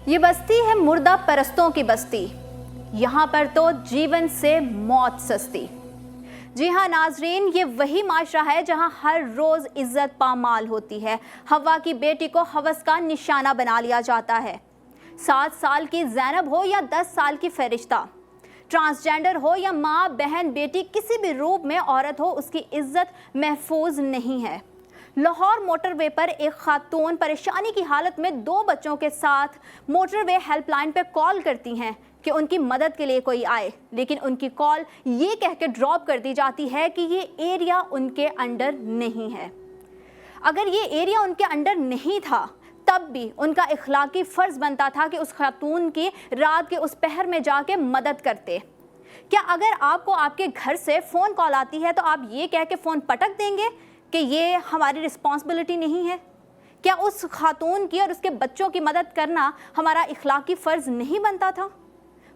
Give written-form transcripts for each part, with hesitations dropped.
یہ بستی ہے مردہ پرستوں کی بستی، یہاں پر تو جیون سے موت سستی۔ جی ہاں ناظرین، یہ وہی معاشرہ ہے جہاں ہر روز عزت پامال ہوتی ہے۔ حوا کی بیٹی کو ہوس کا نشانہ بنا لیا جاتا ہے۔ 7 سال کی زینب ہو یا 10 سال کی فرشتہ، ٹرانسجینڈر ہو یا ماں بہن بیٹی، کسی بھی روپ میں عورت ہو، اس کی عزت محفوظ نہیں ہے۔ لاہور موٹر وے پر ایک خاتون پریشانی کی حالت میں 2 بچوں کے ساتھ موٹر وے ہیلپ لائن پہ کال کرتی ہیں کہ ان کی مدد کے لیے کوئی آئے، لیکن ان کی کال یہ کہہ کے ڈراپ کر دی جاتی ہے کہ یہ ایریا ان کے انڈر نہیں ہے۔ اگر یہ ایریا ان کے انڈر نہیں تھا تب بھی ان کا اخلاقی فرض بنتا تھا کہ اس خاتون کی رات کے اس پہر میں جا کے مدد کرتے۔ کیا اگر آپ کو آپ کے گھر سے فون کال آتی ہے تو آپ یہ کہہ کے فون پٹک دیں گے کہ یہ ہماری رسپانسبلٹی نہیں ہے؟ کیا اس خاتون کی اور اس کے بچوں کی مدد کرنا ہمارا اخلاقی فرض نہیں بنتا تھا؟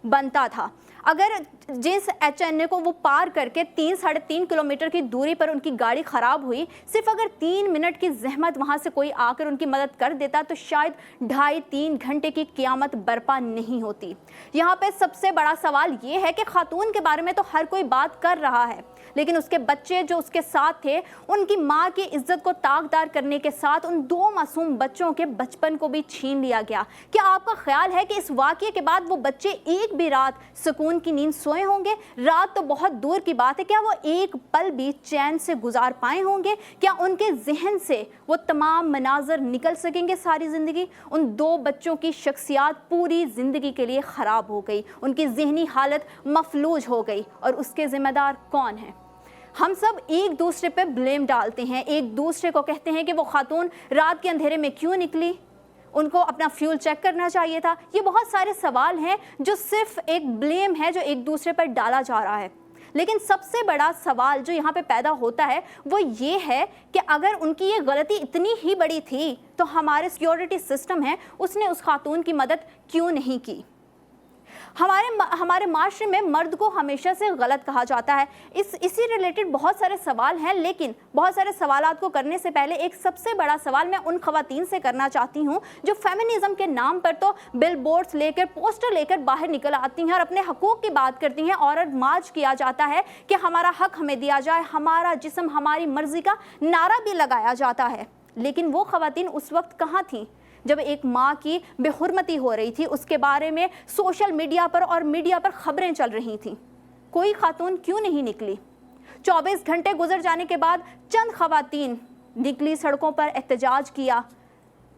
بنتا تھا۔ اگر جس ایچ این اے کو وہ پار کر کے 3-3.5 کلومیٹر کی دوری پر ان کی گاڑی خراب ہوئی، صرف اگر 3 منٹ کی زحمت وہاں سے کوئی آ کر ان کی مدد کر دیتا تو شاید 2.5-3 گھنٹے کی قیامت برپا نہیں ہوتی۔ یہاں پہ سب سے بڑا سوال یہ ہے کہ خاتون کے بارے میں تو ہر کوئی بات کر رہا ہے، لیکن اس کے بچے جو اس کے ساتھ تھے، ان کی ماں کی عزت کو طاقدار کرنے کے ساتھ ان 2 معصوم بچوں کے بچپن کو بھی چھین لیا گیا۔ کیا آپ کا خیال ہے کہ اس واقعے کے بعد وہ بچے ایک بھی رات سکون کی نیند سوئے ہوں گے؟ رات تو بہت دور کی بات ہے، کیا وہ ایک پل بھی چین سے گزار پائے ہوں گے؟ کیا ان کے ذہن سے وہ تمام مناظر نکل سکیں گے ساری زندگی؟ ان 2 بچوں کی شخصیات پوری زندگی کے لیے خراب ہو گئی، ان کی ذہنی حالت مفلوج ہو گئی، اور اس کے ذمہ دار کون ہیں؟ ہم سب ایک دوسرے پہ بلیم ڈالتے ہیں، ایک دوسرے کو کہتے ہیں کہ وہ خاتون رات کے اندھیرے میں کیوں نکلی، ان کو اپنا فیول چیک کرنا چاہیے تھا۔ یہ بہت سارے سوال ہیں جو صرف ایک بلیم ہے جو ایک دوسرے پر ڈالا جا رہا ہے، لیکن سب سے بڑا سوال جو یہاں پہ پیدا ہوتا ہے وہ یہ ہے کہ اگر ان کی یہ غلطی اتنی ہی بڑی تھی تو ہمارے سیکیورٹی سسٹم ہے، اس نے اس خاتون کی مدد کیوں نہیں کی؟ ہمارے معاشرے میں مرد کو ہمیشہ سے غلط کہا جاتا ہے۔ اسی ریلیٹڈ بہت سارے سوال ہیں، لیکن بہت سارے سوالات کو کرنے سے پہلے ایک سب سے بڑا سوال میں ان خواتین سے کرنا چاہتی ہوں جو فیمنزم کے نام پر تو بل بورڈز لے کر، پوسٹر لے کر باہر نکل آتی ہیں اور اپنے حقوق کی بات کرتی ہیں، اور مارچ کیا جاتا ہے کہ ہمارا حق ہمیں دیا جائے، ہمارا جسم ہماری مرضی کا نعرہ بھی لگایا جاتا ہے۔ لیکن وہ خواتین اس وقت کہاں تھیں جب ایک ماں کی بے حرمتی ہو رہی تھی، اس کے بارے میں سوشل میڈیا پر اور میڈیا پر خبریں چل رہی تھیں؟ کوئی خاتون کیوں نہیں نکلی؟ 24 گھنٹے گزر جانے کے بعد چند خواتین نکلی، سڑکوں پر احتجاج کیا،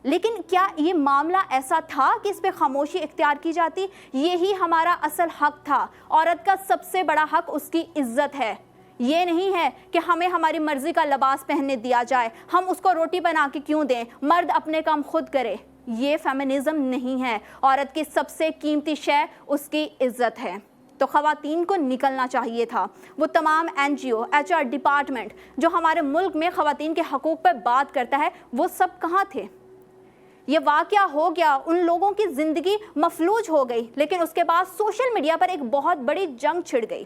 لیکن کیا یہ معاملہ ایسا تھا کہ اس پہ خاموشی اختیار کی جاتی؟ یہی ہمارا اصل حق تھا۔ عورت کا سب سے بڑا حق اس کی عزت ہے۔ یہ نہیں ہے کہ ہمیں ہماری مرضی کا لباس پہننے دیا جائے، ہم اس کو روٹی بنا کے کیوں دیں، مرد اپنے کام خود کرے۔ یہ فیمنزم نہیں ہے۔ عورت کی سب سے قیمتی شے اس کی عزت ہے۔ تو خواتین کو نکلنا چاہیے تھا۔ وہ تمام NGO، HR ڈپارٹمنٹ جو ہمارے ملک میں خواتین کے حقوق پر بات کرتا ہے، وہ سب کہاں تھے؟ یہ واقعہ ہو گیا، ان لوگوں کی زندگی مفلوج ہو گئی، لیکن اس کے بعد سوشل میڈیا پر ایک بہت بڑی جنگ چھڑ گئی۔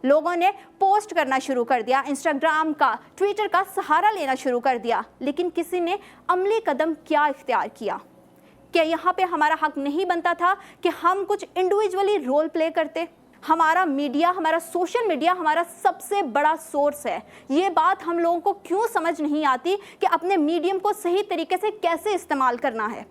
لوگوں نے پوسٹ کرنا شروع کر دیا، انسٹاگرام کا، ٹویٹر کا سہارا لینا شروع کر دیا، لیکن کسی نے عملی قدم کیا اختیار کیا؟ کیا یہاں پہ ہمارا حق نہیں بنتا تھا کہ ہم کچھ انڈیویجولی رول پلے کرتے؟ ہمارا میڈیا، ہمارا سوشل میڈیا ہمارا سب سے بڑا سورس ہے۔ یہ بات ہم لوگوں کو کیوں سمجھ نہیں آتی کہ اپنے میڈیم کو صحیح طریقے سے کیسے استعمال کرنا ہے؟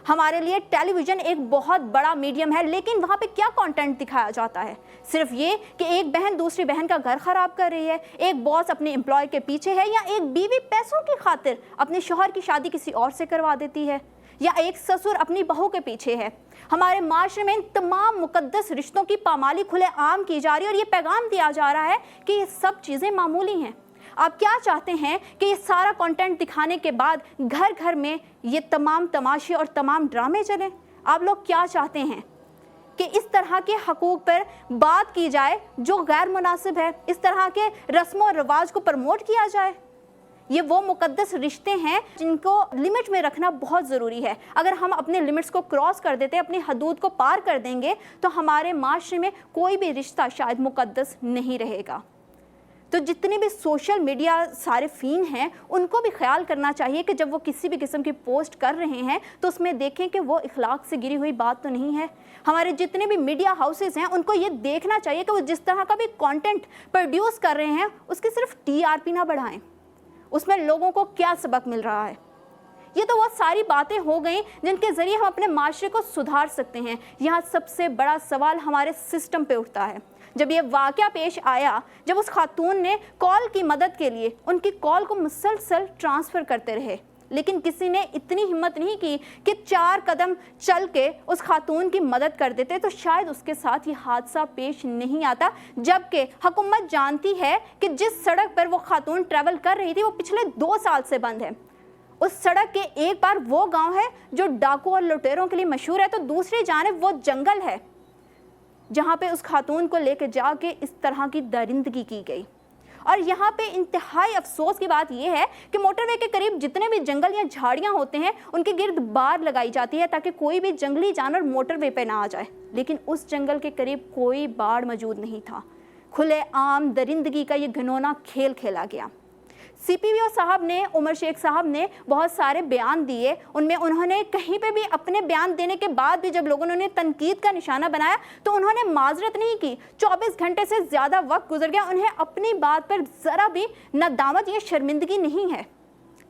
ہمارے لیے ٹیلی ویژن ایک بہت بڑا میڈیم ہے، لیکن وہاں پہ کیا کانٹینٹ دکھایا جاتا ہے؟ صرف یہ کہ ایک بہن دوسری بہن کا گھر خراب کر رہی ہے، ایک باس اپنے امپلائی کے پیچھے ہے، یا ایک بیوی پیسوں کی خاطر اپنے شوہر کی شادی کسی اور سے کروا دیتی ہے، یا ایک سسر اپنی بہو کے پیچھے ہے۔ ہمارے معاشرے میں ان تمام مقدس رشتوں کی پامالی کھلے عام کی جا رہی ہے، اور یہ پیغام دیا جا رہا ہے کہ یہ سب چیزیں معمولی ہیں۔ آپ کیا چاہتے ہیں کہ یہ سارا کنٹینٹ دکھانے کے بعد گھر گھر میں یہ تمام تماشے اور تمام ڈرامے چلیں؟ آپ لوگ کیا چاہتے ہیں کہ اس طرح کے حقوق پر بات کی جائے جو غیر مناسب ہے، اس طرح کے رسم و رواج کو پروموٹ کیا جائے؟ یہ وہ مقدس رشتے ہیں جن کو لمٹ میں رکھنا بہت ضروری ہے۔ اگر ہم اپنے لمٹس کو کراس کر دیتے، اپنی حدود کو پار کر دیں گے، تو ہمارے معاشرے میں کوئی بھی رشتہ شاید مقدس نہیں رہے گا۔ तो जितने भी सोशल मीडिया सारे फ़ीन हैं उनको भी ख्याल करना चाहिए कि जब वो किसी भी किस्म की पोस्ट कर रहे हैं तो उसमें देखें कि वो इखलाक से गिरी हुई बात तो नहीं है। हमारे जितने भी मीडिया हाउसेस हैं उनको ये देखना चाहिए कि वो जिस तरह का भी कंटेंट प्रोड्यूस कर रहे हैं उसकी सिर्फ टीआरपी ना बढ़ाएं, उसमें लोगों को क्या सबक मिल रहा है। ये तो वो सारी बातें हो गई जिनके ज़रिए हम अपने माशरे को सुधार सकते हैं। यहाँ सबसे बड़ा सवाल हमारे सिस्टम पे उठता है। जब ये वाक़या पेश आया, जब उस खातून ने कॉल की मदद के लिए उनकी कॉल को मुसलसल ट्रांसफ़र करते रहे, लेकिन किसी ने इतनी हिम्मत नहीं की कि 4 कदम चल के उस खातून की मदद कर देते, तो शायद उसके साथ ये हादसा पेश नहीं आता। जबकि हुकूमत जानती है कि जिस सड़क पर वो खातून ट्रैवल कर रही थी वो पिछले 2 साल से बंद है। उस सड़क के एक बार वो गांव है जो डाकू और लुटेरों के लिए मशहूर है, तो दूसरी जानिब वो जंगल है जहां पे उस खातून को लेकर जाके इस तरह की दरिंदगी की गई। और यहाँ पे इंतहाई अफसोस की बात यह है कि मोटरवे के करीब जितने भी जंगल या झाड़ियाँ होते हैं उनके गिर्द बाड़ लगाई जाती है ताकि कोई भी जंगली जानवर मोटरवे पे ना आ जाए, लेकिन उस जंगल के करीब कोई बाड़ मौजूद नहीं था। खुले आम दरिंदगी का ये घिनौना खेल खेला गया। सीपीओ साहब ने, उमर शेख साहब ने बहुत सारे बयान दिए, उनमें उन्होंने कहीं पे भी अपने बयान देने के बाद भी जब लोगों ने उन्हें तनकीद का निशाना बनाया तो उन्होंने माजरत नहीं की। 24 घंटे से ज़्यादा वक्त गुजर गया, उन्हें अपनी बात पर ज़रा भी नदामत या शर्मिंदगी नहीं है।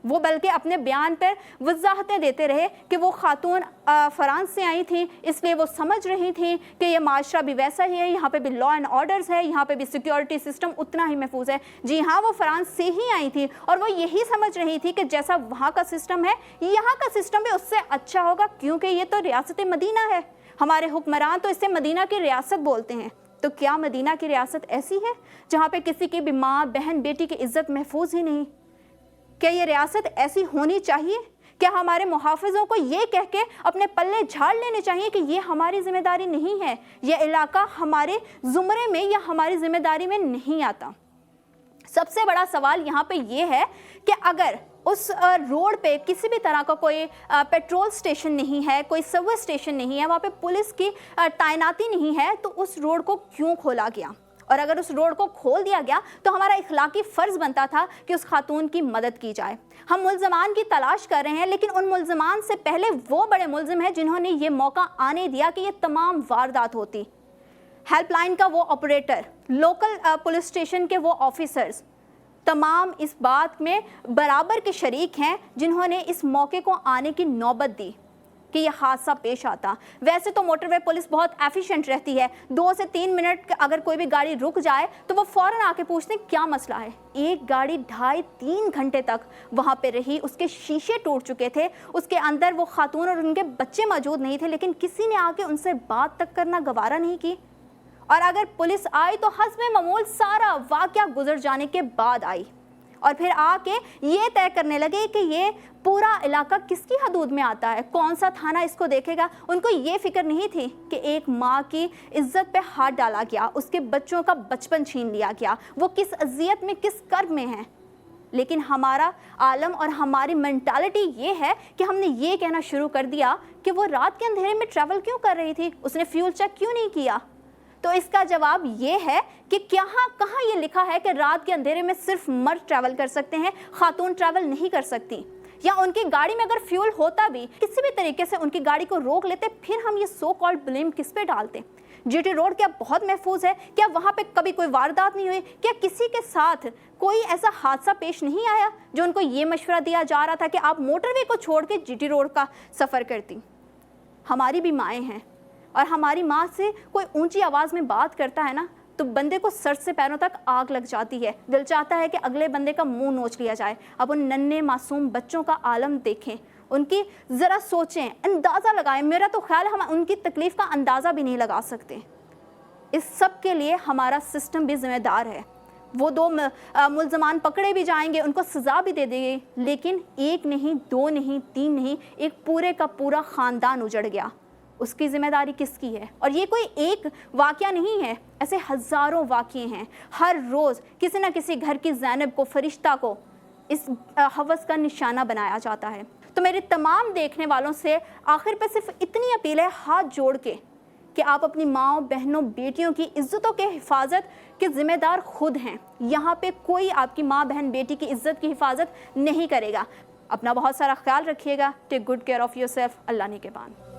वो बल्कि अपने बयान पर वजाहतें देते रहे कि वो खातून फ्रांस से आई थी, इसलिए वो समझ रही थी कि ये माशरा भी वैसा ही है, यहाँ पे भी लॉ एंड ऑर्डर्स है, यहाँ पे भी सिक्योरिटी सिस्टम उतना ही महफूज है। जी हाँ, वो फ्रांस से ही आई थी और वो यही समझ रही थी कि जैसा वहाँ का सिस्टम है यहाँ का सिस्टम भी उससे अच्छा होगा, क्योंकि ये तो रियासत मदीना है। हमारे हुक्मरान तो इसे मदीना की रियासत बोलते हैं। तो क्या मदीना की रियासत ऐसी है जहाँ पे किसी की भी माँ बहन बेटी की इज्जत महफूज ही नहीं? क्या ये रियासत ऐसी होनी चाहिए? क्या हमारे मुहाफ़िज़ों को ये कह के अपने पल्ले झाड़ लेने चाहिए कि ये हमारी जिम्मेदारी नहीं है, यह इलाका हमारे ज़ुमरे में या हमारी जिम्मेदारी में नहीं आता? सबसे बड़ा सवाल यहाँ पे ये है कि अगर उस रोड पे किसी भी तरह का कोई पेट्रोल स्टेशन नहीं है, कोई सर्विस स्टेशन नहीं है, वहाँ पे पुलिस की तैनाती नहीं है, तो उस रोड को क्यों खोला गया? और अगर उस रोड को खोल दिया गया तो हमारा इखलाकी फ़र्ज़ बनता था कि उस खातून की मदद की जाए। हम मुल्ज़मान की तलाश कर रहे हैं, लेकिन उन मुल्ज़मान से पहले वो बड़े मुल्ज़िम हैं जिन्होंने ये मौका आने दिया कि ये तमाम वारदात होती। हेल्पलाइन का वो ऑपरेटर, लोकल पुलिस स्टेशन के वो ऑफिसर्स, तमाम इस बात में बराबर के शरीक हैं जिन्होंने इस मौके को आने की नौबत दी कि यह हादसा पेश आता। वैसे तो मोटरवे पुलिस बहुत एफिशिएंट रहती है, 2 से 3 मिनट अगर कोई भी गाड़ी रुक जाए तो वो फ़ौरन आके पूछते हैं क्या मसला है। एक गाड़ी 2.5-3 घंटे तक वहाँ पे रही, उसके शीशे टूट चुके थे, उसके अंदर वो खातून और उनके बच्चे मौजूद नहीं थे, लेकिन किसी ने आके उनसे बात तक करना गवारा नहीं की। और अगर पुलिस आई तो हस्बे मामूल सारा वाक़या गुजर जाने के बाद आई और फिर आके ये तय करने लगे कि ये पूरा इलाका किसकी हदूद में आता है, कौन सा थाना इसको देखेगा। उनको ये फिक्र नहीं थी कि एक माँ की इज्जत पे हाथ डाला गया, उसके बच्चों का बचपन छीन लिया गया, वो किस अजियत में, किस कर्ब में है। लेकिन हमारा आलम और हमारी मेंटालिटी ये है कि हमने ये कहना शुरू कर दिया कि वो रात के अंधेरे में ट्रैवल क्यों कर रही थी, उसने फ्यूल चेक क्यों नहीं किया। तो इसका जवाब ये है कि कहाँ ये लिखा है कि रात के अंधेरे में सिर्फ मर्द ट्रैवल कर सकते हैं, खातून ट्रैवल नहीं कर सकती। या उनकी गाड़ी में अगर फ्यूल होता भी, किसी भी तरीके से उनकी गाड़ी को रोक लेते, फिर हम ये सो कॉल्ड ब्लेम किस पे डालते? जीटी रोड क्या बहुत महफूज है? क्या वहाँ पे कभी कोई वारदात नहीं हुई? क्या किसी के साथ कोई ऐसा हादसा पेश नहीं आया जो उनको ये मशवरा दिया जा रहा था कि आप मोटरवे को छोड़ के जीटी रोड का सफ़र करती? हमारी भी माएँ हैं और हमारी माँ से कोई ऊंची आवाज़ में बात करता है ना तो बंदे को सर से पैरों तक आग लग जाती है। दिल चाहता है कि अगले बंदे का मुंह नोच लिया जाए। अब उन नन्हे मासूम बच्चों का आलम देखें, उनकी ज़रा सोचें, अंदाज़ा लगाएं। मेरा तो ख्याल है हम उनकी तकलीफ़ का अंदाज़ा भी नहीं लगा सकते। इस सब के लिए हमारा सिस्टम भी ज़िम्मेदार है। वो 2 मुल्ज़मान पकड़े भी जाएंगे, उनको सज़ा भी दे देंगे, लेकिन 1 नहीं, 2 नहीं, 3 नहीं, एक पूरे का पूरा ख़ानदान उजड़ गया। उसकी ज़िम्मेदारी किसकी है? और ये कोई एक वाक़या नहीं है, ऐसे हज़ारों वाक़ये हैं। हर रोज़ किसी न किसी घर की ज़ैनब को, फरिश्ता को इस हवस का निशाना बनाया जाता है। तो मेरे तमाम देखने वालों से आखिर पे सिर्फ इतनी अपील है, हाथ जोड़ के, کہ آپ اپنی ماں، بہنوں، بیٹیوں کی عزتوں کے حفاظت کے ذمہ دار خود ہیں. یہاں پہ کوئی آپ کی ماں، بہن، بیٹی کی عزت کی حفاظت نہیں کرے گا. اپنا بہت سارا خیال رکھیے گا. Take good care of yourself. اللہ نگہبان.